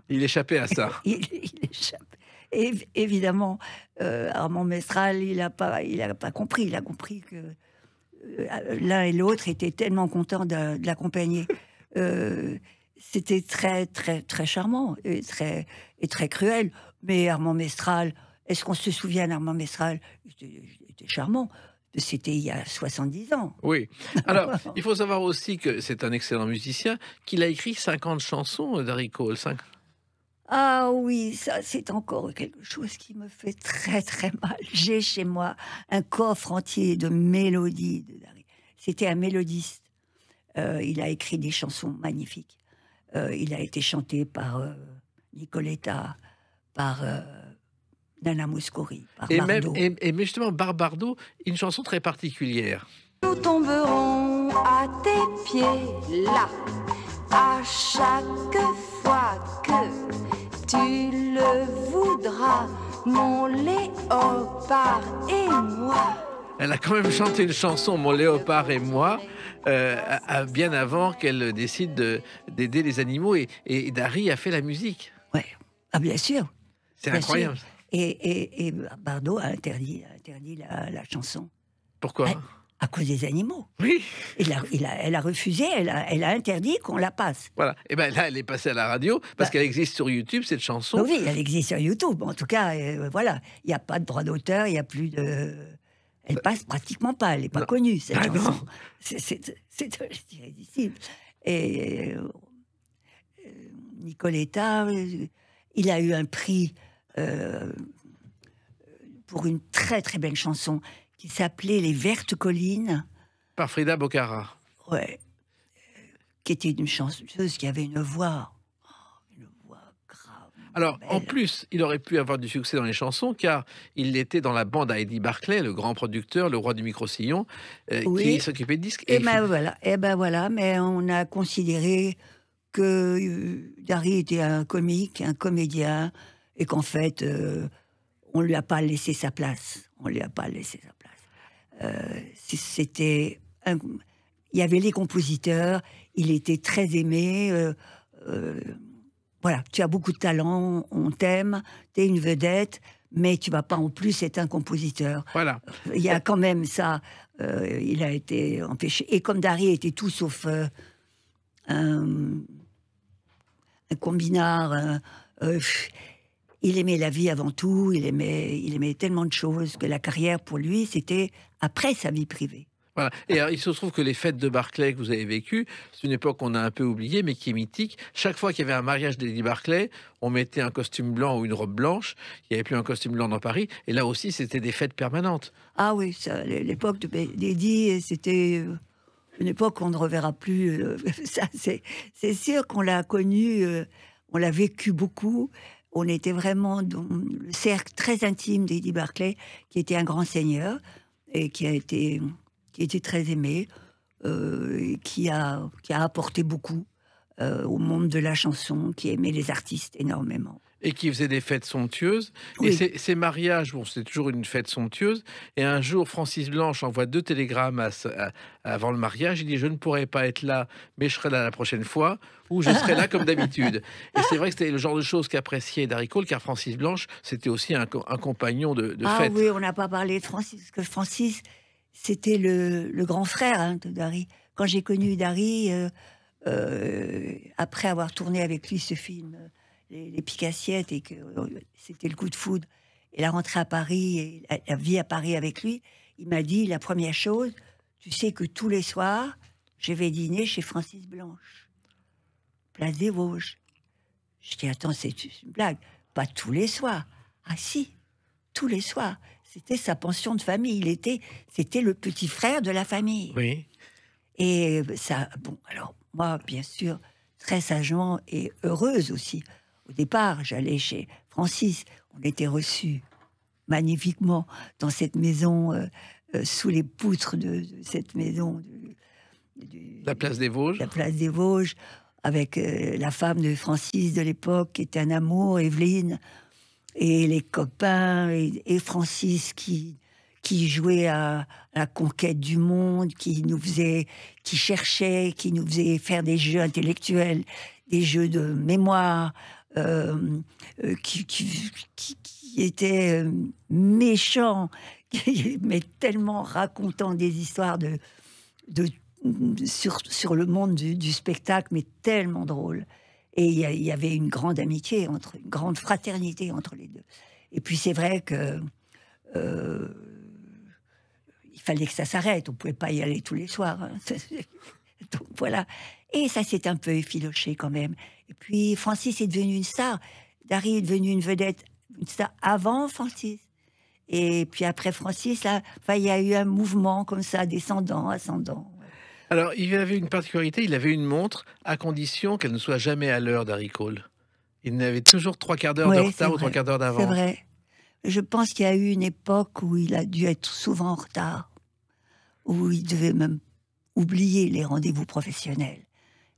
il échappait à ça. il échappait. Et évidemment, Armand Mestral, il n'a pas compris. Il a compris que l'un et l'autre étaient tellement contents de l'accompagner. C'était très charmant et très cruel. Mais Armand Mestral, est-ce qu'on se souvient d'Armand Mestral? Il était charmant. C'était il y a 70 ans. Oui. Alors, il faut savoir aussi que c'est un excellent musicien, qu'il a écrit 50 chansons, Dari Cole. Ah oui, ça, c'est encore quelque chose qui me fait très mal. J'ai chez moi un coffre entier de mélodies de Dari. C'était un mélodiste. Il a écrit des chansons magnifiques. Il a été chanté par Nicoletta, par Nana Mouskouri, par Bardot. Mais justement, Bardot, une chanson très particulière. Nous tomberons à tes pieds, là, à chaque fois que tu le voudras, mon léopard et moi. Elle a quand même chanté une chanson, Mon léopard et moi, bien avant qu'elle décide d'aider les animaux. Et Dari a fait la musique. Oui, bien sûr. C'est incroyable. Sûr. Et Bardot a interdit la chanson. Pourquoi? À cause des animaux. Oui. Elle a refusé, elle a interdit qu'on la passe. Voilà. Et bien là, elle est passée à la radio, parce qu'elle existe sur YouTube, cette chanson. Oui, elle existe sur YouTube. En tout cas, voilà, il n'y a pas de droit d'auteur, il n'y a plus de... Elle passe pratiquement pas, elle n'est pas connue, cette chanson. C'est irrésistible. Et Nicoletta, il a eu un prix pour une très belle chanson qui s'appelait Les Vertes Collines. Par Frida Bocara. Ouais. Qui était une chanteuse qui avait une voix grave. Alors, en belle. plus, il aurait pu avoir du succès dans les chansons, car il était dans la bande à Eddie Barclay, le grand producteur, le roi du micro-sillon, Oui. qui s'occupait de disques. Et ben voilà, mais on a considéré que Dari était un comique, un comédien, et qu'en fait, on lui a pas laissé sa place. On lui a pas laissé sa place. C'était il y avait les compositeurs, il était très aimé. Voilà, tu as beaucoup de talent, on t'aime, tu es une vedette, mais tu vas pas en plus être un compositeur. Voilà. Il y a quand même ça. Il a été empêché. Et comme Dari était tout sauf un combinard, il aimait la vie avant tout, il aimait tellement de choses que la carrière pour lui, c'était après sa vie privée. Voilà. Et alors, il se trouve que les fêtes de Barclay que vous avez vécues, c'est une époque qu'on a un peu oubliée, mais qui est mythique. Chaque fois qu'il y avait un mariage d'Eddie Barclay, on mettait un costume blanc ou une robe blanche. Il n'y avait plus un costume blanc dans Paris. Et là aussi, c'était des fêtes permanentes. Ah oui, ça, l'époque d'Eddie, c'était une époque qu'on ne reverra plus. Ça, c'est sûr qu'on l'a connu, on l'a vécu beaucoup. On était vraiment dans le cercle très intime d'Eddie Barclay, qui était un grand seigneur et qui était très aimé, et qui a apporté beaucoup au monde de la chanson, qui aimait les artistes énormément. Et qui faisait des fêtes somptueuses. Oui. Et ces mariages, bon, c'est toujours une fête somptueuse. Et un jour, Francis Blanche envoie 2 télégrammes avant le mariage. Il dit: je ne pourrai pas être là, mais je serai là la prochaine fois, ou je serai là comme d'habitude. Et c'est vrai que c'était le genre de choses qu'appréciait Dari Cole, car Francis Blanche, c'était aussi un compagnon de fête. Ah oui, on n'a pas parlé de Francis, parce que Francis, c'était le grand frère de Dari. Quand j'ai connu Dari, après avoir tourné avec lui ce film, les Picassiettes, et que c'était le coup de foudre, et la rentrée à Paris, et la vie à Paris avec lui, il m'a dit la première chose: tu sais que tous les soirs, je vais dîner chez Francis Blanche, place des Vosges. Je dis: attends, c'est une blague? Pas tous les soirs. Ah si, tous les soirs. C'était sa pension de famille. C'était le petit frère de la famille. Oui. Et ça, bon, alors moi, bien sûr, très sagement et heureuse aussi. Au départ, j'allais chez Francis. On était reçus magnifiquement dans cette maison, sous les poutres de cette maison. La place des Vosges. La place des Vosges, avec la femme de Francis de l'époque, qui était un amour, Evelyne, et les copains, et Francis qui jouait à la conquête du monde, qui cherchait, qui nous faisait faire des jeux intellectuels, des jeux de mémoire, qui était méchant, mais tellement racontant des histoires sur le monde du spectacle, mais tellement drôle. Et il y avait une grande amitié, une grande fraternité entre les deux. Et puis c'est vrai que il fallait que ça s'arrête. On ne pouvait pas y aller tous les soirs. Hein. Donc voilà. Et ça s'est un peu effiloché quand même. Et puis Francis est devenu une star. Dari est devenu une vedette, une star avant Francis. Et puis après Francis, là, il y a eu un mouvement comme ça, descendant, ascendant. Alors, il avait une particularité, il avait une montre, à condition qu'elle ne soit jamais à l'heure, Dari Cole. Il avait toujours 3/4 d'heure de retard ou 3/4 d'heure d'avance. C'est vrai. Je pense qu'il y a eu une époque où il a dû être souvent en retard, où il devait même oublier les rendez-vous professionnels.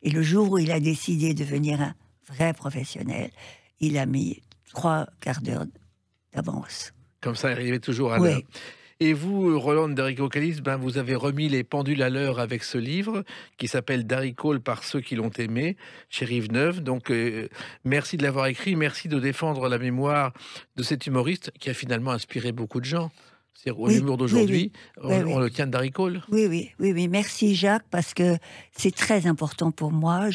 Et le jour où il a décidé de devenir un vrai professionnel, il a mis 3/4 d'heure d'avance. Comme ça, il arrivait toujours à l'heure. Et vous, Roland D'Errico-Callis, vous avez remis les pendules à l'heure avec ce livre qui s'appelle Dari Cole par ceux qui l'ont aimé, chez Rive-Neuve. Donc, merci de l'avoir écrit. Merci de défendre la mémoire de cet humoriste qui a finalement inspiré beaucoup de gens. C'est-à-dire, l'humour d'aujourd'hui, on le tient de Dari Cole. Oui. Merci, Jacques, parce que c'est très important pour moi.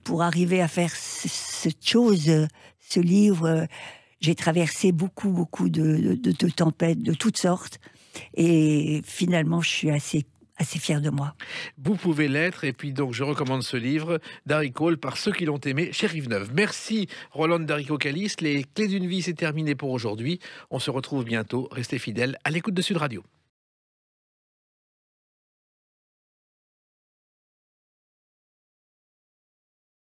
Pour arriver à faire cette chose, ce livre, j'ai traversé beaucoup de tempêtes de toutes sortes, et finalement je suis assez assez fière de moi. Vous pouvez l'être. Et puis donc, je recommande ce livre d'Harry Cole par ceux qui l'ont aimé chez Rive-Neuve. Merci Rolande Darico-Calis. Les clés d'une vie, c'est terminé pour aujourd'hui. On se retrouve bientôt. Restez fidèles à l'écoute de Sud Radio.